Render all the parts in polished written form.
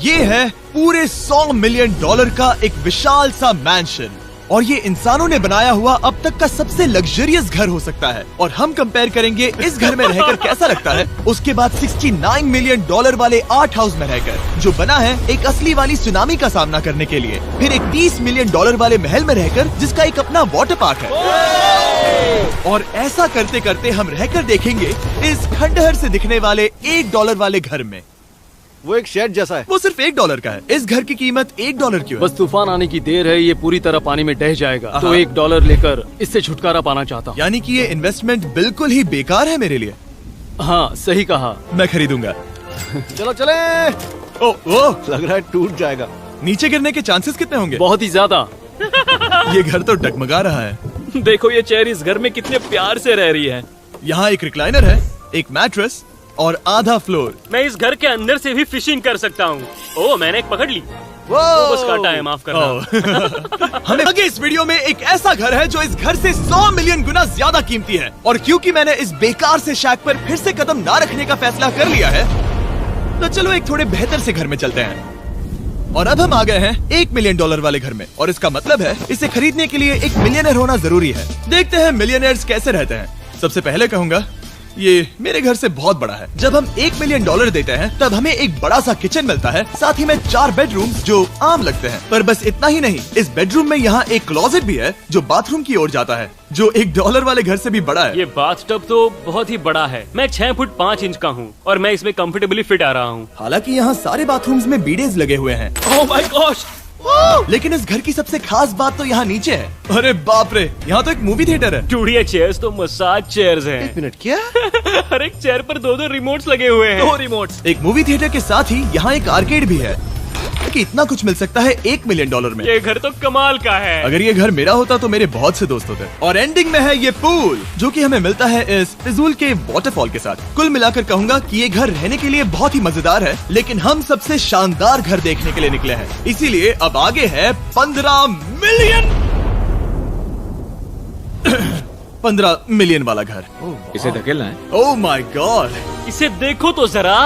ये है पूरे $100 मिलियन का एक विशाल सा मैंशन, और ये इंसानों ने बनाया हुआ अब तक का सबसे लग्जरियस घर हो सकता है। और हम कंपेयर करेंगे इस घर में रहकर कैसा लगता है उसके बाद $69 मिलियन वाले आर्ट हाउस में रहकर, जो बना है एक असली वाली सुनामी का सामना करने के लिए। फिर एक $30 मिलियन वाले महल में रहकर जिसका एक अपना वाटर पार्क है। और ऐसा करते करते हम रहकर देखेंगे इस खंडहर से दिखने वाले $1 वाले घर में। वो एक शेड जैसा है। वो सिर्फ $1 का है। इस घर की कीमत $1 क्यों है? बस तूफान आने की देर है, ये पूरी तरह पानी में ढह जाएगा, तो $1 लेकर इससे छुटकारा पाना चाहता हूँ। यानी कि ये इन्वेस्टमेंट बिल्कुल ही बेकार है मेरे लिए। हाँ, सही कहा। मैं खरीदूंगा। चलो चले। ओ, लग रहा है टूट जाएगा। नीचे गिरने के चांसेस कितने होंगे? बहुत ही ज्यादा। ये घर तो डगमगा रहा है। देखो ये चेयर इस घर में कितने प्यार से रह रही है। यहाँ एक रिक्लाइनर है, एक मैट्रेस और आधा फ्लोर। मैं इस घर के अंदर से भी फिशिंग कर सकता हूँ। ओह, मैंने एक पकड़ ली। बस काटा है, माफ करना। हमें आगे इस वीडियो में एक ऐसा घर है जो इस घर से 100 मिलियन गुना ज्यादा कीमती है। और क्योंकि मैंने इस बेकार से शैक पर फिर से कदम ना रखने का फैसला कर लिया है, तो चलो एक थोड़े बेहतर से घर में चलते हैं। और अब हम आ गए हैं $1 मिलियन वाले घर में, और इसका मतलब है इसे खरीदने के लिए एक मिलियनर होना जरूरी है। देखते हैं मिलियनर्स कैसे रहते हैं। सबसे पहले कहूंगा ये मेरे घर से बहुत बड़ा है। जब हम $1 मिलियन देते हैं तब हमें एक बड़ा सा किचन मिलता है, साथ ही में 4 बेडरूम जो आम लगते हैं। पर बस इतना ही नहीं, इस बेडरूम में यहाँ एक क्लोजेट भी है जो बाथरूम की ओर जाता है, जो $1 वाले घर से भी बड़ा है। ये बाथटब तो बहुत ही बड़ा है। मैं 6 फुट 5 इंच का हूँ और मैं इसमें कंफर्टेबली फिट आ रहा हूँ। हालांकि यहाँ सारे बाथरूम्स में बीडेज लगे हुए हैं। Oh my gosh! लेकिन इस घर की सबसे खास बात तो यहाँ नीचे है। अरे बाप रे, यहाँ तो एक मूवी थिएटर है। टूडिया चेयर्स तो मसाज चेयर्स हैं। एक मिनट, क्या? हर एक चेयर पर 2 रिमोट्स लगे हुए हैं। 2 रिमोट्स। एक मूवी थिएटर के साथ ही यहाँ एक आर्केड भी है। कि इतना कुछ मिल सकता है $1 मिलियन में। ये घर तो कमाल का है। अगर ये घर मेरा होता तो मेरे बहुत से दोस्त होते। और एंडिंग में है ये पूल, जो कि हमें मिलता है इस फिजूल के वाटरफॉल के साथ। कुल मिलाकर कहूंगा कि ये घर रहने के लिए बहुत ही मजेदार है, लेकिन हम सबसे शानदार घर देखने के लिए निकले हैं। इसीलिए अब आगे है 15 मिलियन वाला घर। इसे धकेलना है। ओह माय गॉड, इसे देखो तो जरा।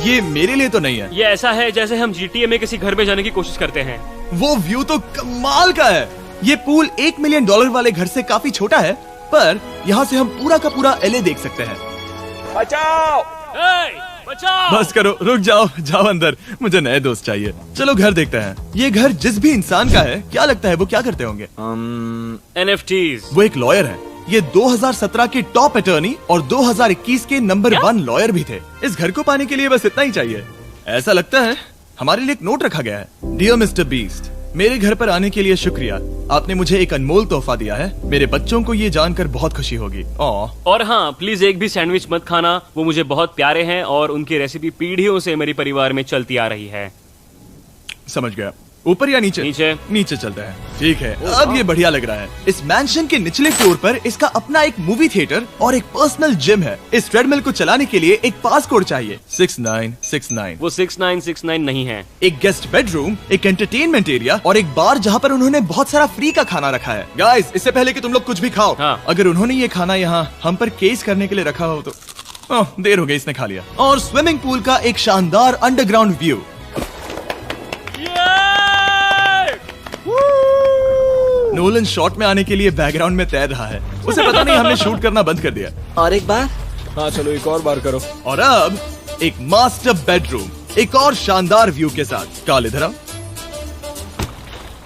ये मेरे लिए तो नहीं है। ये ऐसा है जैसे हम GTA में किसी घर में जाने की कोशिश करते हैं। वो व्यू तो कमाल का है। ये पूल $1 मिलियन वाले घर से काफी छोटा है, पर यहाँ से हम पूरा का पूरा LA देख सकते हैं। बचाओ! बचाओ! बस करो, रुक जाओ, जाओ अंदर, मुझे नए दोस्त चाहिए। चलो घर देखते हैं। ये घर जिस भी इंसान का है, क्या लगता है वो क्या करते होंगे? NFTs। वो एक लॉयर है। ये 2017 के टॉप अटर्नी और 2021 के नंबर 1 लॉयर भी थे। इस घर को पाने के लिए बस इतना ही चाहिए। ऐसा लगता है हमारे लिए एक नोट रखा गया है। डियर मिस्टर बीस्ट, मेरे घर पर आने के लिए शुक्रिया। आपने मुझे एक अनमोल तोहफा दिया है। मेरे बच्चों को ये जानकर बहुत खुशी होगी। और हाँ, प्लीज एक भी सैंडविच मत खाना। वो मुझे बहुत प्यारे हैं और उनकी रेसिपी पीढ़ियों से मेरे परिवार में चलती आ रही है। समझ गया। ऊपर या नीचे? नीचे चलते हैं। ठीक है, अब ये बढ़िया लग रहा है। इस मैंशन के निचले फ्लोर पर इसका अपना एक मूवी थिएटर और एक पर्सनल जिम है। इस ट्रेडमिल को चलाने के लिए एक पास कोड चाहिए, 6969। वो 6969 नहीं है। एक गेस्ट बेडरूम, एक एंटरटेनमेंट एरिया और एक बार जहाँ पर उन्होंने बहुत सारा फ्री का खाना रखा है। गाइस, इससे पहले कि तुम लोग कुछ भी खाओ, अगर उन्होंने ये खाना यहाँ हम पर केस करने के लिए रखा हो तो देर हो गई, इसने खा लिया। और स्विमिंग पूल का एक शानदार अंडरग्राउंड व्यू। नोलन शॉट में आने के लिए बैकग्राउंड में तैर रहा है। उसे पता नहीं हमने शूट करना बंद कर दिया। और एक बार? हाँ चलो, एक और बार करो। और अब एक मास्टर बेडरूम, एक और शानदार व्यू के साथ। काल इधर आओ।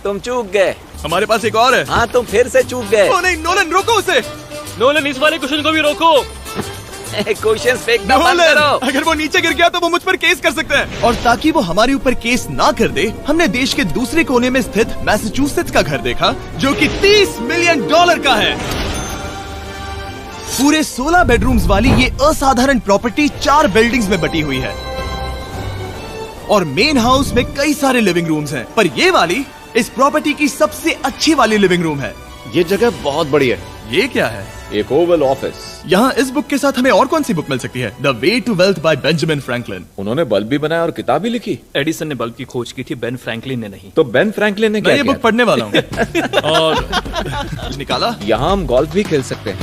तुम चूक गए। हमारे पास एक और है। हाँ, तुम फिर से चूक गए। ओ नहीं, नोलन रोको उसे। नोलन, इस वाले क्वेश्चन को भी रोको। क्वेश्चन फेंकना बंद करो। अगर वो नीचे गिर गया तो वो मुझ पर केस कर सकते हैं। और ताकि वो हमारे ऊपर केस ना कर दे, हमने देश के दूसरे कोने में स्थित मैसाचुसेट्स का घर देखा, जो कि $30 मिलियन का है। पूरे 16 बेडरूम्स वाली ये असाधारण प्रॉपर्टी 4 बिल्डिंग्स में बटी हुई है। और मेन हाउस में कई सारे लिविंग रूम्स हैं, पर ये वाली इस प्रॉपर्टी की सबसे अच्छी वाली लिविंग रूम है। ये जगह बहुत बड़ी है। ये क्या है? एक ओवल ऑफिस। यहाँ इस बुक के साथ हमें और कौन सी बुक मिल सकती है? The way to wealth by Benjamin Franklin. उन्होंने बल्ब भी बनाया और किताब भी लिखी। एडिसन ने बल्ब की खोज की थी, बेन फ्रैंकलिन ने नहीं। तो बेन फ्रैंकलिन ने क्या मैं ये बुक पढ़ने वाला हूँ। और निकाला। यहाँ हम गोल्फ भी खेल सकते हैं।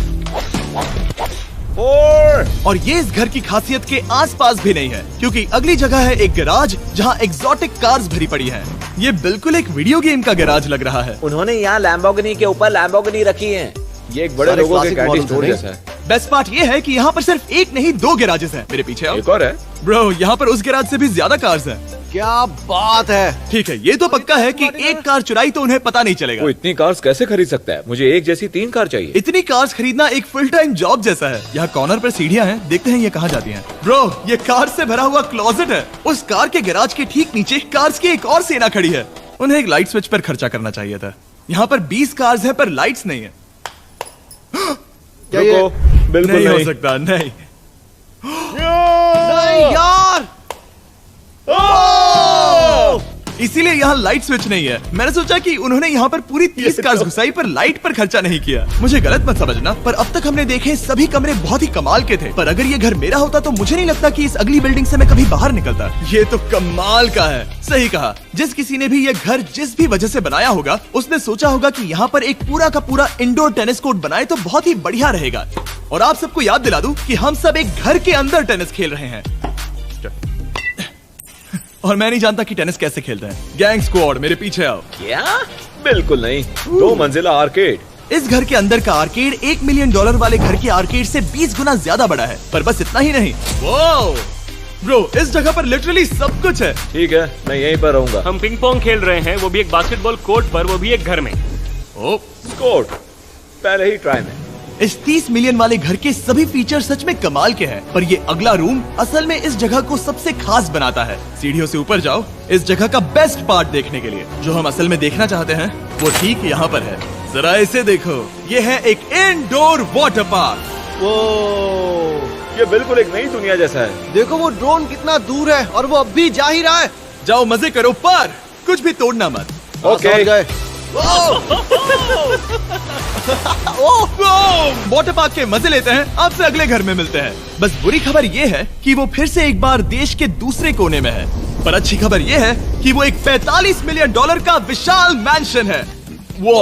4। और ये इस घर की खासियत के आसपास भी नहीं है, क्योंकि अगली जगह है एक गैराज जहाँ एग्जॉटिक कार्स भरी पड़ी हैं। ये बिल्कुल एक वीडियो गेम का गैराज लग रहा है। उन्होंने यहाँ लैम्बोर्गिनी के ऊपर लैम्बोर्गिनी रखी है। ये एक बड़े सारे लोगों के classic कैंडी models स्टोर हैं। जैसा है। बेस्ट पार्ट ये है कि यहाँ पर सिर्फ एक नहीं 2 गैराजेस हैं। मेरे पीछे आओ। एक और है। ब्रो, यहाँ पर उस गैराज से भी ज्यादा कार्स हैं। क्या बात है। ठीक है, ये तो पक्का है कि एक कार चुराई तो उन्हें पता नहीं चलेगा। वो इतनी कार्स कैसे खरीद सकता है? मुझे एक जैसी 3 कार चाहिए। इतनी कार्स खरीदना एक फुल टाइम जॉब जैसा है। यहाँ कॉर्नर पर सीढ़ियाँ हैं, देखते हैं ये कहाँ जाती हैं। ब्रो, ये कार से भरा हुआ क्लोजेट है। उस कार के गैराज के ठीक नीचे कार्स की एक और सेना खड़ी है। उन्हें एक लाइट स्विच पर खर्चा करना चाहिए था। यहाँ पर 20 कार्स हैं पर लाइट्स नहीं है। रुको, बिल्कुल नहीं हो नहीं। सकता, नहीं। नहीं यार। इसीलिए यहाँ लाइट स्विच नहीं है। मैंने सोचा कि उन्होंने यहाँ पर पूरी 30 कार्स घुसाई पर लाइट पर खर्चा नहीं किया। मुझे गलत मत समझना, पर अब तक हमने देखे सभी कमरे बहुत ही कमाल के थे। पर अगर ये घर मेरा होता तो मुझे नहीं लगता कि इस अगली बिल्डिंग से मैं कभी बाहर निकलता। ये तो कमाल का है। सही कहा। जिस किसी ने भी ये घर जिस भी वजह से बनाया होगा, उसने सोचा होगा कि यहाँ पर एक पूरा का पूरा इंडोर टेनिस कोर्ट बनाए तो बहुत ही बढ़िया रहेगा। और आप सबको याद दिला दूं कि हम सब एक घर के अंदर टेनिस खेल रहे हैं। और मैं नहीं जानता कि टेनिस कैसे खेलते हैं। गैंग स्क्वाड, मेरे पीछे आओ। क्या? बिल्कुल नहीं। 2 मंजिला आर्केड। इस घर के अंदर का आर्केड $1 मिलियन वाले घर के आर्केड से 20 गुना ज्यादा बड़ा है। पर बस इतना ही नहीं। वाओ ब्रो, इस जगह पर लिटरली सब कुछ है। ठीक है, मैं यहीं पर रहूंगा। हम पिंग पोंग खेल रहे हैं, वो भी एक बास्केटबॉल कोर्ट पर, वो भी एक घर में। ओ, स्कोर पहले ही ट्राई में। इस 30 मिलियन वाले घर के सभी फीचर सच में कमाल के हैं। पर ये अगला रूम असल में इस जगह को सबसे खास बनाता है। सीढ़ियों से ऊपर जाओ इस जगह का बेस्ट पार्ट देखने के लिए। जो हम असल में देखना चाहते हैं वो ठीक यहाँ पर है। जरा इसे देखो, ये है एक इंडोर वाटर पार्क। वो ये बिल्कुल एक नई दुनिया जैसा है। देखो वो ड्रोन कितना दूर है और वो अब भी जा ही रहा है। जाओ मजे करो, पर कुछ भी तोड़ना मत। ओके। समझ गए। वाटर पार्क के मजे लेते हैं। आपसे अगले घर में मिलते हैं। बस बुरी खबर ये है कि वो फिर से एक बार देश के दूसरे कोने में है। पर अच्छी खबर ये है कि वो एक $45 मिलियन का विशाल मैंशन है। वो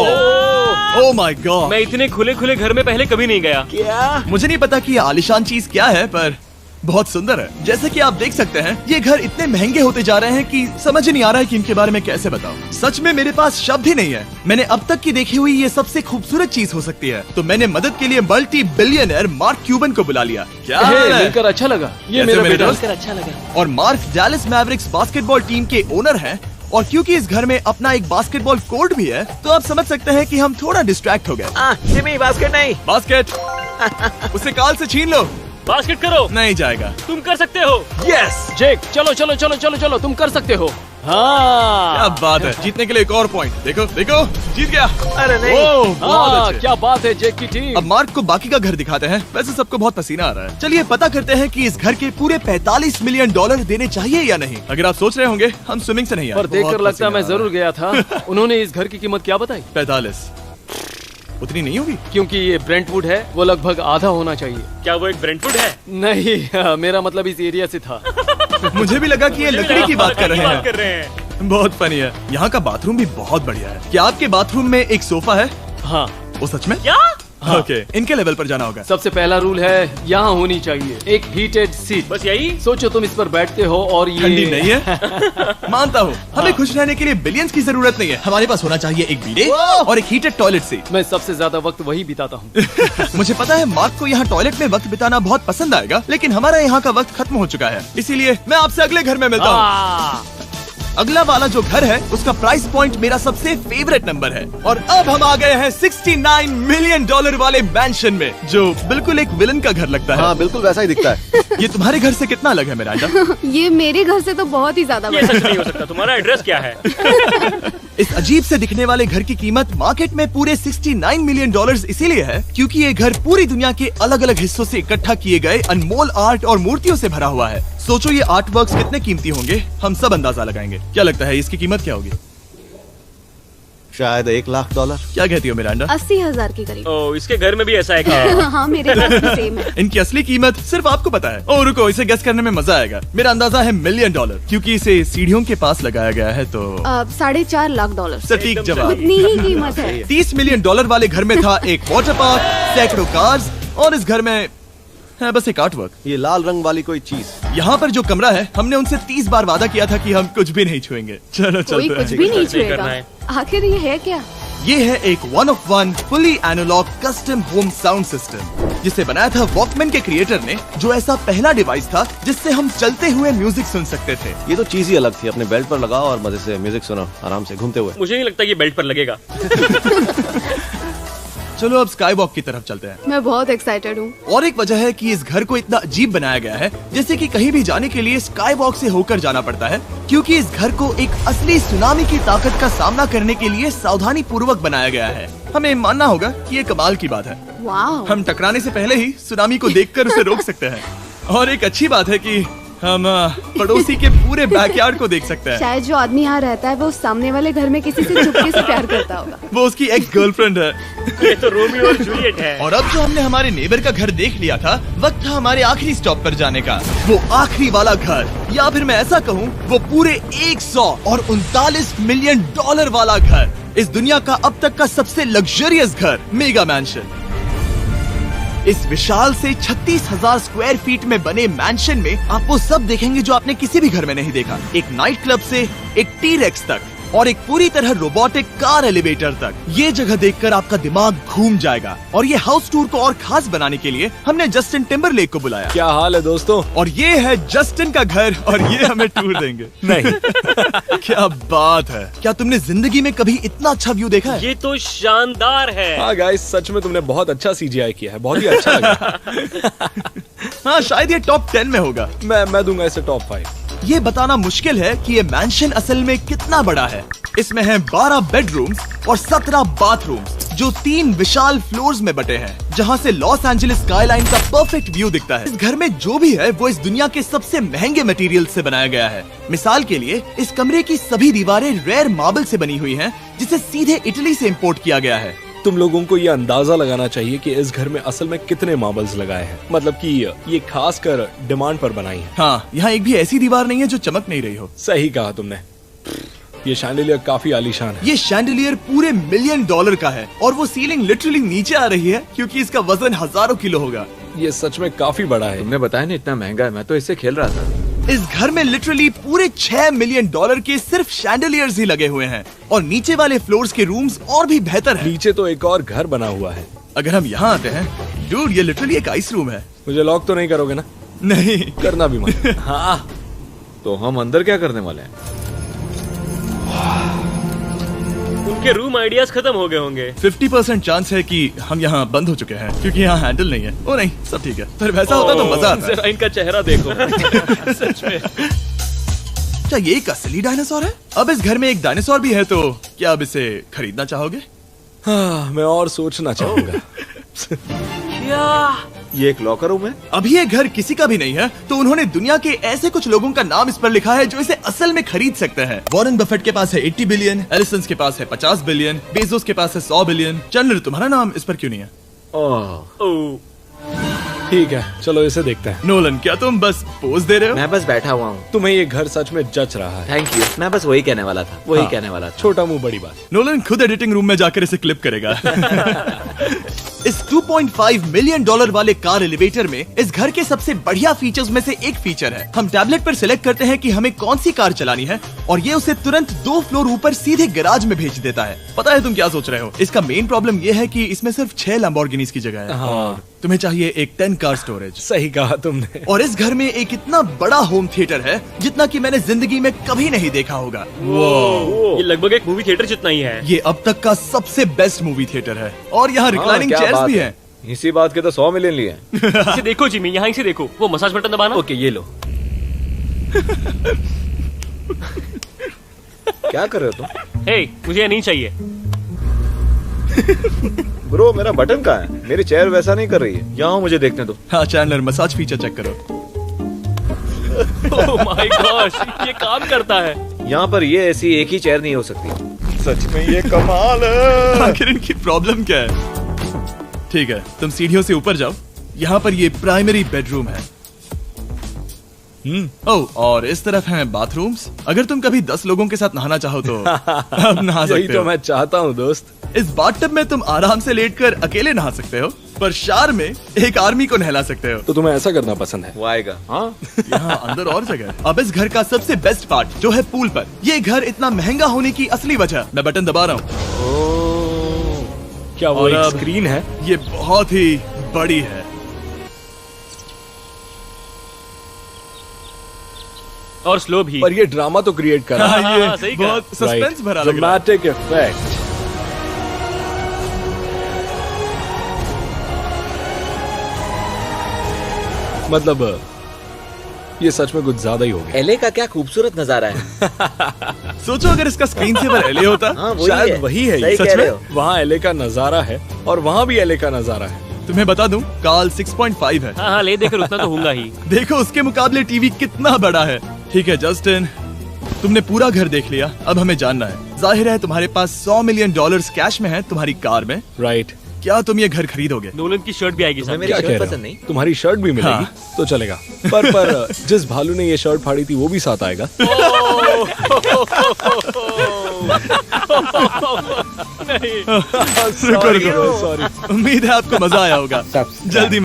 ओह माय गॉड, मैं इतने खुले खुले घर में पहले कभी नहीं गया। क्या? मुझे नहीं पता कि ये आलिशान चीज क्या है, पर बहुत सुंदर है। जैसे कि आप देख सकते हैं, ये घर इतने महंगे होते जा रहे हैं कि समझ ही नहीं आ रहा है कि इनके बारे में कैसे बताऊं। सच में मेरे पास शब्द ही नहीं है। मैंने अब तक की देखी हुई ये सबसे खूबसूरत चीज हो सकती है। तो मैंने मदद के लिए मल्टी बिलियनर मार्क क्यूबन को बुला लिया। क्या हे, हाल है? मिलकर अच्छा लगा। ये कैसे मेरा मेरे बेटा। दोस्त? अच्छा लगा। और mark Dallas Mavericks basketball team के ओनर हैं। और क्योंकि इस घर में अपना एक बास्केटबॉल कोर्ट भी है, तो आप समझ सकते हैं कि हम थोड़ा डिस्ट्रैक्ट हो गए। जिमी, बास्केट नहीं। बास्केट उसे काल से छीन लो। बास्केट करो, नहीं जाएगा। तुम कर सकते हो। यस, जेक, चलो चलो चलो चलो चलो, तुम कर सकते हो। क्या हाँ बात है। जीतने के लिए एक और पॉइंट। देखो देखो, जीत गया। अरे नहीं। ओह, बहुत हाँ, अच्छे। क्या बात है जेक की टीम। अब मार्क को बाकी का घर दिखाते हैं। वैसे सबको बहुत पसीना आ रहा है। चलिए पता करते हैं कि इस घर के पूरे $45 मिलियन देने चाहिए या नहीं। अगर आप सोच रहे होंगे हम स्विमिंग से नहीं आए। पर देखकर बहुत लगता है मैं पसीना आ जरूर गया था। उन्होंने इस घर की कीमत क्या बताई? रहा है। 45 उतनी नहीं होगी। क्योंकि ये ब्रेंटवुड है, वो लगभग आधा होना चाहिए। क्या वो एक ब्रेंटवुड है? नहीं, मेरा मतलब इस एरिया से था। मुझे भी लगा कि ये लकड़ी की बात कर रहे बात कर हैं। रहे हैं। बहुत फनी है। यहाँ का बाथरूम भी बहुत बढ़िया है। क्या आपके बाथरूम में एक सोफा है? हाँ, वो सच में? क्या? ओके, इनके लेवल पर जाना होगा। सबसे पहला रूल है यहाँ होनी चाहिए एक हीटेड सीट। बस यही? सोचो तुम इस पर बैठते हो और ये ठंडी नहीं है। मानता हूँ, हमें खुश रहने के लिए बिलियंस की जरूरत नहीं है। हमारे पास होना चाहिए एक बीडे और एक हीटेड टॉयलेट सीट। मैं सबसे ज्यादा वक्त वही बिताता हूँ। मुझे पता है मार्क को यहाँ टॉयलेट में वक्त बिताना बहुत पसंद आएगा, लेकिन हमारा यहाँ का वक्त खत्म हो चुका है। इसीलिए मैं आपसे अगले घर में मिलता हूँ। अगला वाला जो घर है उसका प्राइस पॉइंट मेरा सबसे फेवरेट नंबर है। और अब हम आ गए हैं $69 मिलियन वाले मैंशन में, जो बिल्कुल एक विलन का घर लगता है। हाँ बिल्कुल वैसा ही दिखता है। ये तुम्हारे घर से कितना अलग है मिरांडा? ये मेरे घर से तो बहुत ही ज्यादा ये बड़ा सच नहीं हो सकता। तुम्हारा एड्रेस क्या है? इस अजीब से दिखने वाले घर की कीमत मार्केट में पूरे $69 मिलियन इसीलिए है क्योंकि ये घर पूरी दुनिया के अलग अलग हिस्सों से इकट्ठा किए गए अनमोल आर्ट और मूर्तियों से भरा हुआ है। सोचो ये आर्ट वर्क्स कितने कीमती होंगे, हम सब अंदाजा लगाएंगे। क्या लगता है इसकी कीमत क्या होगी? शायद $1 लाख। क्या कहती हो मिरांडा? 80,000 के करीब। ओ, इसके घर में भी ऐसा है क्या? हाँ, मेरे घर भी सेम है। इनकी असली कीमत सिर्फ आपको पता है। ओह रुको, इसे गेस करने में मजा आएगा। मेरा अंदाजा है $1 मिलियन, क्योंकि इसे सीढ़ियों के पास लगाया गया है। तो $4.5 लाख। सटीक जवाब। उतनी ही कीमत है। $30 मिलियन वाले घर में था एक वाटर पार्क, सैकड़ों कार्स और इस घर में है बस एक आर्ट वर्क। ये लाल रंग वाली कोई चीज। यहाँ पर जो कमरा है, हमने उनसे 30 बार वादा किया था कि हम कुछ भी नहीं छुएंगे। चलो कोई चलते कुछ हैं। भी नहीं करना छुएगा। है। आखिर ये है क्या? ये है एक 1 of 1 fully analog custom home sound system, जिसे बनाया था वॉकमैन के क्रिएटर ने, जो ऐसा पहला डिवाइस था जिससे हम चलते हुए म्यूजिक सुन सकते थे। ये तो चीज ही अलग थी। अपने बेल्ट पर लगाओ और मजे से म्यूजिक सुनो आराम से घूमते हुए। मुझे नहीं लगता ये बेल्ट पर लगेगा। चलो अब स्काई वॉक की तरफ चलते हैं। मैं बहुत एक्साइटेड हूँ। और एक वजह है कि इस घर को इतना अजीब बनाया गया है, जैसे कि कहीं भी जाने के लिए स्काई वॉक से होकर जाना पड़ता है, क्योंकि इस घर को एक असली सुनामी की ताकत का सामना करने के लिए सावधानी पूर्वक बनाया गया है। हमें मानना होगा कि ये कमाल की बात है। वाह। हम टकराने से पहले ही सुनामी को देखकर उसे रोक सकते हैं। और एक अच्छी बात है कि हम पड़ोसी के पूरे बैकयार्ड को देख सकते हैं। शायद जो आदमी यहाँ रहता है वो उस सामने वाले घर में किसी से चुपके से प्यार करता होगा। वो उसकी एक्स गर्लफ्रेंड है। ये तो रोमियो और जूलियट है। और अब जो हमने हमारे नेबर का घर देख लिया था, वक्त था हमारे आखिरी स्टॉप पर जाने का। वो आखिरी वाला घर, या फिर मैं ऐसा कहूँ, वो पूरे 139 मिलियन डॉलर वाला घर। इस दुनिया का अब तक का सबसे लग्जरियस घर, मेगा मैंशन। इस विशाल से 36,000 स्क्वायर फीट में बने मैंशन में आप वो सब देखेंगे जो आपने किसी भी घर में नहीं देखा। एक नाइट क्लब से एक टी-रेक्स तक और एक पूरी तरह रोबोटिक कार एलिवेटर तक। ये जगह देखकर आपका दिमाग घूम जाएगा। और ये हाउस टूर को और खास बनाने के लिए हमने जस्टिन टिम्बरलेक को बुलाया। क्या हाल है दोस्तों? और ये है जस्टिन का घर और ये हमें टूर देंगे। नहीं। क्या बात है, क्या तुमने जिंदगी में कभी इतना अच्छा व्यू देखा है? ये तो शानदार है। हाँ गाइस, सच में तुमने बहुत अच्छा CGI किया है। बहुत ही अच्छा लगा। हाँ, शायद ये टॉप 10 में होगा। मैं दूंगा इसे टॉप 5। ये बताना मुश्किल है कि ये मैंशन असल में कितना बड़ा है। इसमें है 12 बेडरूम्स और 17 बाथरूम्स, जो 3 विशाल फ्लोर्स में बटे हैं, जहां से लॉस एंजलिस स्काईलाइन का परफेक्ट व्यू दिखता है। इस घर में जो भी है वो इस दुनिया के सबसे महंगे मटेरियल से बनाया गया है। मिसाल के लिए, इस कमरे की सभी दीवारें रेयर मार्बल से बनी हुई हैं, जिसे सीधे इटली से इंपोर्ट किया गया है। तुम लोगों को ये अंदाजा लगाना चाहिए कि इस घर में असल में कितने मार्बल्स लगाए हैं। मतलब कि ये खास कर डिमांड पर बनाई है। हाँ, यहाँ एक भी ऐसी दीवार नहीं है जो चमक नहीं रही हो। सही कहा तुमने। ये शैंडिलियर काफी आलीशान है। ये शैंडिलियर पूरे $1 मिलियन का है और वो सीलिंग लिटरली नीचे आ रही है, क्योंकि इसका वजन हजारों किलो होगा। ये सच में काफी बड़ा है। तुमने बताया ना इतना महंगा है, मैं तो इससे खेल रहा था। इस घर में लिटरली पूरे $6 मिलियन के सिर्फ शैंडिलियर्स ही लगे हुए हैं। और नीचे वाले फ्लोर्स के रूम्स और भी बेहतर हैं। नीचे तो एक और घर बना हुआ है। अगर हम यहाँ आते हैं, डूड, ये लिटरली एक आइस रूम है। मुझे लॉक तो नहीं करोगे ना? नहीं करना भी मत। हाँ, तो हम अंदर क्या करने वाले हैं? उनके रूम आइडियाज खत्म हो गए होंगे। 50% चांस है कि हम यहाँ बंद हो चुके हैं, क्योंकि यहाँ हैंडल नहीं है। ओ नहीं, सब ठीक है। पर वैसा होता तो मजा आता। जरा इनका चेहरा देखो। सच में। क्या ये एक असली डायनासोर है? अब इस घर में एक डायनासोर भी है, तो क्या अब इसे खरीदना चाहोगे? हाँ, मैं और सोचना चाहूंगा। ये एक लॉकर रूम है? अभी ये घर किसी का भी नहीं है, तो उन्होंने दुनिया के ऐसे कुछ लोगों का नाम इस पर लिखा है जो इसे असल में खरीद सकते हैं। वॉरेन बफेट के पास है 80 बिलियन, एलिसन के पास है 50 बिलियन, बेजोस के पास है 100 बिलियन। चंद्र, तुम्हारा नाम इस पर क्यों नहीं है? ओह, ठीक है, चलो इसे देखते हैं। नोलन, क्या तुम बस पोज दे रहे हो? मैं बस बैठा हुआ हूँ। तुम्हें ये घर सच में जच रहा है। Thank you. मैं बस वही कहने वाला था। वही हाँ। कहने वाला था। छोटा मुंह बड़ी बात। नोलन खुद एडिटिंग रूम में जाकर इसे क्लिप करेगा। इस $2.5 मिलियन वाले कार एलिवेटर में इस घर के सबसे बढ़िया फीचर्स में से एक फीचर है। हम टैबलेट पर सिलेक्ट करते हैं कि हमें कौन सी कार चलानी है, और ये उसे तुरंत 2 फ्लोर ऊपर सीधे गैराज में भेज देता है। पता है तुम क्या सोच रहे हो? इसका मेन प्रॉब्लम ये है कि इसमें सिर्फ 6 लैम्बोर्गिनीज की जगह है। हाँ। तुम्हें चाहिए एक 10 कार स्टोरेज। सही कहा तुमने। और इस घर में एक इतना बड़ा होम थिएटर है जितना कि मैंने जिंदगी में कभी नहीं देखा होगा। ये लगभग एक मूवी थिएटर जितना ही है। ये अब तक का सबसे बेस्ट मूवी थिएटर है, और यहाँ रिक्लाइनिंग क्या चेयर्स बात भी है। हैं। इसी बात के तो 100 मिलियन लिए हैं। इसे देखो जिमी, यहाँ इसे देखो। वो मसाज बटन दबाना। ओके, ये लो। क्या कर रहे हो तुम? हे, मुझे ये नहीं चाहिए। ब्रो, मेरा बटन कहाँ है? मेरी चेयर वैसा नहीं कर रही है। यहाँ मुझे देखने दो। हाँ चैंडलर, मसाज फीचर चेक करो। ओह माय गॉश, ये काम करता है। यहाँ पर ये ऐसी एक ही चेयर नहीं हो सकती। सच में ये कमाल है। आखिर इनकी प्रॉब्लम क्या है? ठीक है, तुम सीढ़ियों से ऊपर जाओ। यहाँ पर ये प्राइमरी बेडरूम है। ओह, और इस तरफ हैं बाथरूम्स। अगर तुम कभी 10 लोगों के साथ नहाना चाहो तो अब नहा यही सकते तो हो। मैं चाहता हूँ दोस्त। इस बाथटब में तुम आराम से लेटकर अकेले नहा सकते हो। पर शार में एक आर्मी को नहला सकते हो। तो तुम्हें ऐसा करना पसंद है? वो आएगा। हाँ। यहाँ अंदर और जगह है। अब इस घर का सबसे बेस्ट पार्ट जो है पूल पर। ये घर इतना महंगा होने की असली वजह, मैं बटन दबा रहा हूँ। क्या वो और एक अब- स्क्रीन है? ये बहुत ही बड़ी है। और स्लो भी। पर ये ड्रामा तो क्रिएट कर रहा है। हाँ, ये सही कहा। बहुत सस्पेंस भरा लग रहा है। Dramatic effect. मतलब ये सच में कुछ ज्यादा ही हो गया। एले का क्या खूबसूरत नजारा है। सोचो अगर इसका स्क्रीन सेवर एलए होता। हाँ वही शायद है। वही है ये। सही सच कह में? रहे हो। वहाँ एले का नजारा है और वहाँ भी एले का नजारा है। तुम्हें बता दूं, काल 6.5 है। हाँ हाँ, ले देकर उतना तो होगा ही। देखो उसके मुकाबले टीवी कितना बड़ा है। ठीक है जस्टिन, तुमने पूरा घर देख लिया, अब हमें जानना है। जाहिर है तुम्हारे पास $100 मिलियन कैश में है तुम्हारी कार में। राइट। क्या तुम ये घर खरीदोगे? नोलन की शर्ट भी आएगी तुम्हें सामने। मेरी क्या शर्ट कह रहे पसंद हो? नहीं? तुम्हारी शर्ट भी मिलेगी हाँ। तो चलेगा। पर जिस भालू ने ये शर्ट फाड़ी थी वो भी साथ आएगा। रुको रुको, सॉरी। उम्मीद है आपको मजा आया होगा। जल्दी